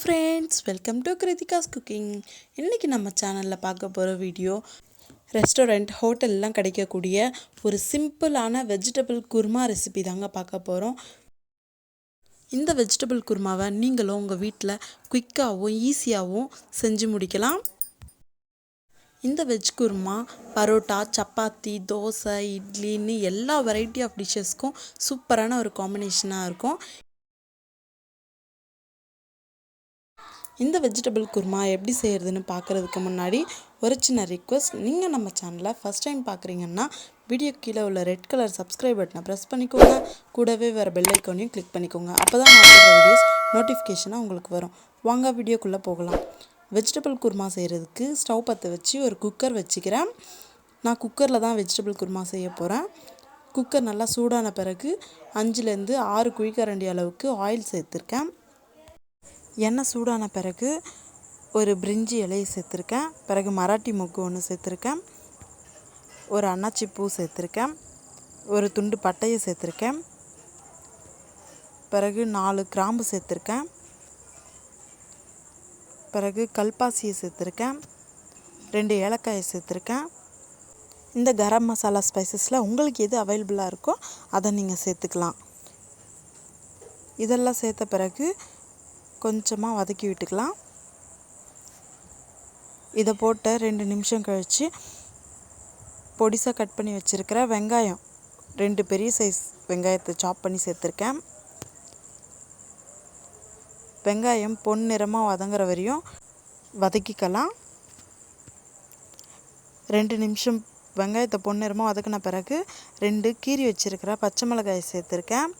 Friends, welcome to Kiruthika's cooking. இன்றைக்கி நம்ம சேனலில் பார்க்க போகிற வீடியோ ரெஸ்டாரண்ட் ஹோட்டல்லாம் கிடைக்கக்கூடிய ஒரு சிம்பிளான வெஜிடபிள் குருமா ரெசிபி தாங்க பார்க்க போகிறோம். இந்த வெஜிடபிள் குருமாவை நீங்களும் உங்கள் வீட்டில் குயிக்காகவும் ஈஸியாகவும் செஞ்சு முடிக்கலாம். இந்த வெஜ் குருமா பரோட்டா, சப்பாத்தி, தோசை, இட்லின்னு எல்லா வெரைட்டி ஆஃப் டிஷ்ஷஸ்க்கும் சூப்பரான ஒரு காம்பினேஷனாக இருக்கும். இந்த வெஜிடபிள் குருமா எப்படி செய்கிறதுன்னு பார்க்குறதுக்கு முன்னாடி ஒரு சின்ன ரிக்வெஸ்ட். நீங்கள் நம்ம சேனலை ஃபஸ்ட் டைம் பார்க்குறீங்கன்னா வீடியோ கீழே உள்ள ரெட் கலர் சப்ஸ்கிரைப் பட்டனை ப்ரெஸ் பண்ணிக்கோங்க. கூடவே வர பெல் ஐக்கானையும் கிளிக் பண்ணிக்கோங்க. அப்போ தான் நான் போடுற வீடியோஸ் நோட்டிஃபிகேஷனாக உங்களுக்கு வரும். வாங்க வீடியோக்குள்ளே போகலாம். வெஜிடபிள் குருமா செய்கிறதுக்கு ஸ்டவ் பற்ற வச்சு ஒரு குக்கர் வச்சுக்கிறேன். நான் குக்கரில் தான் வெஜிடபிள் குருமா செய்ய போகிறேன். குக்கர் நல்லா சூடான பிறகு 5லேருந்து 6 குழிக்கரண்டி அளவுக்கு ஆயில் சேர்த்துருக்கேன். எண்ணெய் சூடான பிறகு ஒரு பிரிஞ்சி இலையை சேர்த்துருக்கேன். பிறகு மராட்டி மொக்கு ஒன்று சேர்த்துருக்கேன். ஒரு அன்னாச்சி பூ சேர்த்துருக்கேன். ஒரு துண்டு பட்டையை சேர்த்துருக்கேன். பிறகு 4 கிராம்பு சேர்த்துருக்கேன். பிறகு கல்பாசியை சேர்த்துருக்கேன். 2 ஏலக்காயை சேர்த்துருக்கேன். இந்த கரம் மசாலா ஸ்பைசஸில் உங்களுக்கு எது அவைலபிளாக இருக்கோ அதை நீங்கள் சேர்த்துக்கலாம். இதெல்லாம் சேர்த்த பிறகு கொஞ்சமாக வதக்கி விட்டுக்கலாம். இதை போட்ட 2 நிமிஷம் கழித்து பொடிசாக கட் பண்ணி வச்சுருக்கிற வெங்காயம் 2 பெரிய சைஸ் வெங்காயத்தை சாப் பண்ணி சேர்த்துருக்கேன். வெங்காயம் பொன்னிறமாக வதங்குற வரையும் வதக்கிக்கலாம். 2 நிமிஷம் வெங்காயத்தை பொன்னிறமாக வதக்கின பிறகு 2 கீரி வச்சுருக்கிற பச்சை மிளகாயை சேர்த்துருக்கேன்.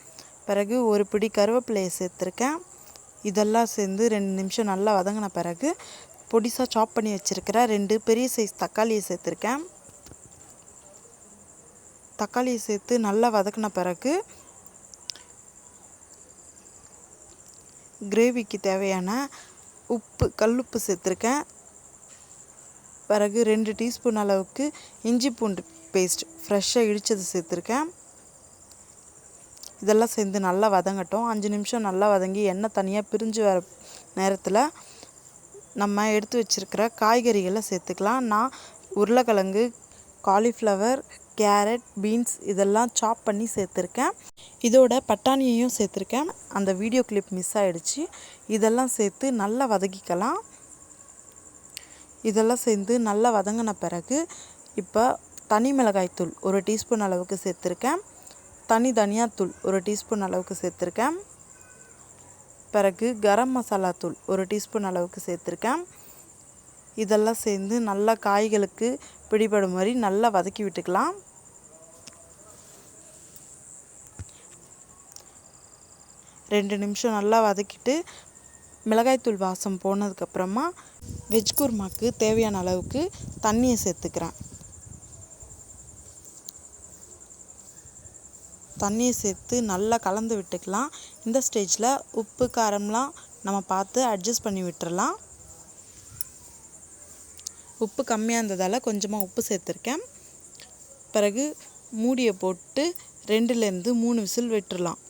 பிறகு ஒரு பிடி கருவேப்பிலையை சேர்த்துருக்கேன். இதெல்லாம் சேர்ந்து 2 நிமிஷம் நல்லா வதங்கின பிறகு பொடிசாக சாப் பண்ணி வச்சுருக்கிற 2 பெரிய சைஸ் தக்காளியை சேர்த்துருக்கேன். தக்காளியை சேர்த்து நல்லா வதக்கின பிறகு கிரேவிக்கு தேவையான உப்பு, கல்லுப்பு சேர்த்துருக்கேன். பிறகு 2 டீஸ்பூன் அளவுக்கு இஞ்சி பூண்டு பேஸ்ட் ஃப்ரெஷ்ஷாக இடித்தது சேர்த்துருக்கேன். இதெல்லாம் சேர்ந்து நல்லா வதங்கட்டும். 5 நிமிஷம் நல்லா வதங்கி எண்ணெய் தனியாக பிரிஞ்சு வர நேரத்தில் நம்ம எடுத்து வச்சுருக்கிற காய்கறிகளை சேர்த்துக்கலாம். நான் உருளைக்கிழங்கு, காலிஃப்ளவர், கேரட், பீன்ஸ் இதெல்லாம் சாப் பண்ணி சேர்த்துருக்கேன். இதோட பட்டாணியையும் சேர்த்துருக்கேன். அந்த வீடியோ கிளிப் மிஸ் ஆகிடுச்சு. இதெல்லாம் சேர்த்து நல்லா வதக்கிக்கலாம். இதெல்லாம் சேர்ந்து நல்லா வதங்கின பிறகு இப்போ தனி மிளகாய்த்தூள் 1 டீஸ்பூன் அளவுக்கு சேர்த்துருக்கேன். தனி தனியாத்தூள் 1 டீஸ்பூன் அளவுக்கு சேர்த்துருக்கேன். பிறகு கரம் மசாலா தூள் 1 டீஸ்பூன் அளவுக்கு சேர்த்துருக்கேன். இதெல்லாம் சேர்ந்து நல்லா காய்களுக்கு பிடிபடும் மாதிரி நல்லா வதக்கி விட்டுக்கலாம். ரெண்டு நிமிஷம் நல்லா வதக்கிட்டு மிளகாய்த்தூள் வாசம் போனதுக்கப்புறமா வெஜ் குருமாக்கு தேவையான அளவுக்கு தண்ணியை சேர்த்துக்கிறேன். தண்ணியை சேர்த்து நல்லா கலந்து விட்டுக்கலாம். இந்த ஸ்டேஜில் உப்பு, காரம்லாம் நம்ம பார்த்து அட்ஜஸ்ட் பண்ணி விட்டுறலாம். உப்பு கம்மியாக இருந்ததால் கொஞ்சமாக உப்பு சேர்த்துருக்கேன். பிறகு மூடியை போட்டு 2லேருந்து 3 விசில் விட்டுறலாம்.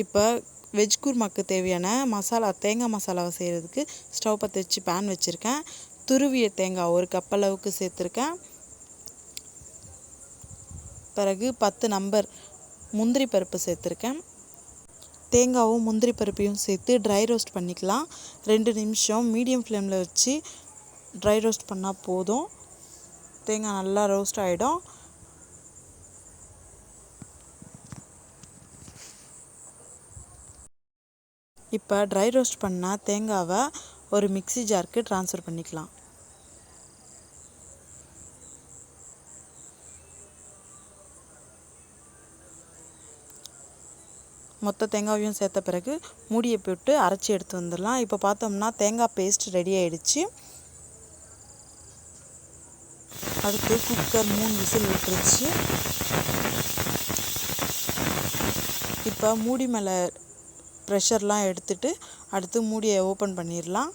இப்போ வெஜ் குருமாக்கு தேவையான மசாலா, தேங்காய் மசாலாவை செய்கிறதுக்கு ஸ்டவ் பற்ற வச்சு பேன் வச்சுருக்கேன். துருவிய தேங்காய் 1 கப் அளவுக்கு சேர்த்துருக்கேன். பிறகு 10 நம்பர் முந்திரி பருப்பு சேர்த்துருக்கேன். தேங்காவும் முந்திரி பருப்பையும் சேர்த்து ட்ரை ரோஸ்ட் பண்ணிக்கலாம். 2 நிமிஷம் மீடியம் ஃப்ளேமில் வச்சு ட்ரை ரோஸ்ட் பண்ணால் போதும். தேங்காய் நல்லா ரோஸ்ட் ஆகிடும். இப்போ ட்ரை ரோஸ்ட் பண்ண தேங்காவை ஒரு மிக்ஸி ஜாருக்கு ட்ரான்ஸ்ஃபர் பண்ணிக்கலாம். மொத்த தேங்காவையும் சேர்த்த பிறகு மூடியை போட்டு அரைச்சி எடுத்து வந்துடலாம். இப்போ பார்த்தோம்னா தேங்காய் பேஸ்ட் ரெடி ஆகிடுச்சு. அதுக்கு குக்கர் 3 விசில் விட்டுருச்சு. இப்போ மூடி மேலே ப்ரெஷர்லாம் எடுத்துட்டு அடுத்து மூடியை ஓப்பன் பண்ணிடலாம்.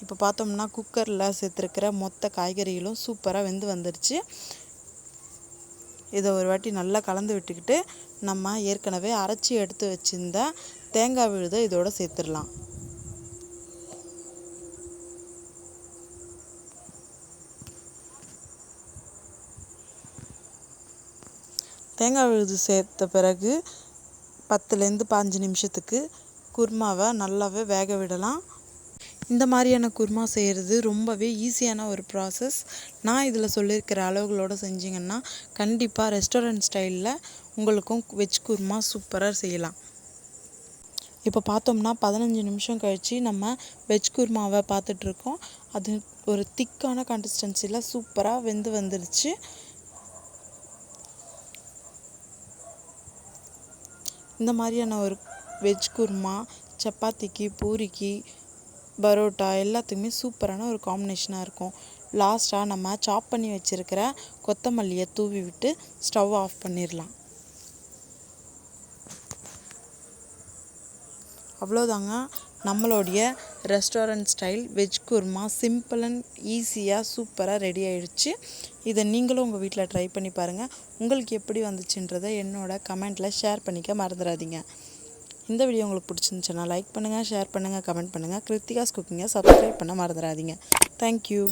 இப்போ பார்த்தோம்னா குக்கரில் சேர்த்துருக்கிற மொத்த காய்கறிகளும் சூப்பராக வெந்து வந்துடுச்சு. இதை ஒரு வாட்டி நல்லா கலந்து விட்டுக்கிட்டு நம்ம ஏற்கனவே அரைச்சி எடுத்து வச்சிருந்த தேங்காய் விழுதை இதோட சேர்த்துடலாம். தேங்காய் விழுது சேர்த்த பிறகு 10லேருந்து 15 நிமிஷத்துக்கு குருமாவை நல்லாவே வேக விடலாம். இந்த மாதிரியான குருமா செய்கிறது ரொம்பவே ஈஸியான ஒரு ப்ராசஸ். நான் இதில் சொல்லியிருக்கிற அளவுகளோடு செஞ்சிங்கன்னா கண்டிப்பாக ரெஸ்டாரண்ட் ஸ்டைலில் உங்களுக்கும் வெஜ் குருமா சூப்பராக செய்யலாம். இப்போ பார்த்தோம்னா 15 நிமிஷம் கழித்து நம்ம வெஜ் குருமாவை பார்த்துட்ருக்கோம். அது ஒரு திக்கான கன்சிஸ்டன்சியில் சூப்பராக வெந்து வந்துடுச்சு. இந்த மாதிரியான ஒரு வெஜ் குருமா சப்பாத்திக்கு, பூரிக்கு, பரோட்டா எல்லாத்துக்குமே சூப்பரான ஒரு காம்பினேஷனாக இருக்கும். லாஸ்ட்டாக நம்ம சாப் பண்ணி வச்சுருக்கிற கொத்தமல்லியை தூவி விட்டு ஸ்டவ் ஆஃப் பண்ணிடலாம். அவ்வளோதாங்க, நம்மளுடைய restaurant style veg kurma simple and ஈஸியாக சூப்பராக ரெடி ஆகிடுச்சு. இதை நீங்களும் உங்கள் வீட்டில் ட்ரை பண்ணி பாருங்கள். உங்களுக்கு எப்படி வந்துச்சுன்றதை என்னோட கமெண்ட்டில் ஷேர் பண்ணிக்க மறந்துடாதீங்க. இந்த வீடியோ உங்களுக்கு பிடிச்சிருந்துச்சுன்னா லைக் பண்ணுங்கள், ஷேர் பண்ணுங்கள், கமெண்ட் பண்ணுங்கள். கிருத்திகாஸ் குக்கிங்கை சப்ஸ்கிரைப் பண்ண மறந்துடாதீங்க. தேங்க்யூ.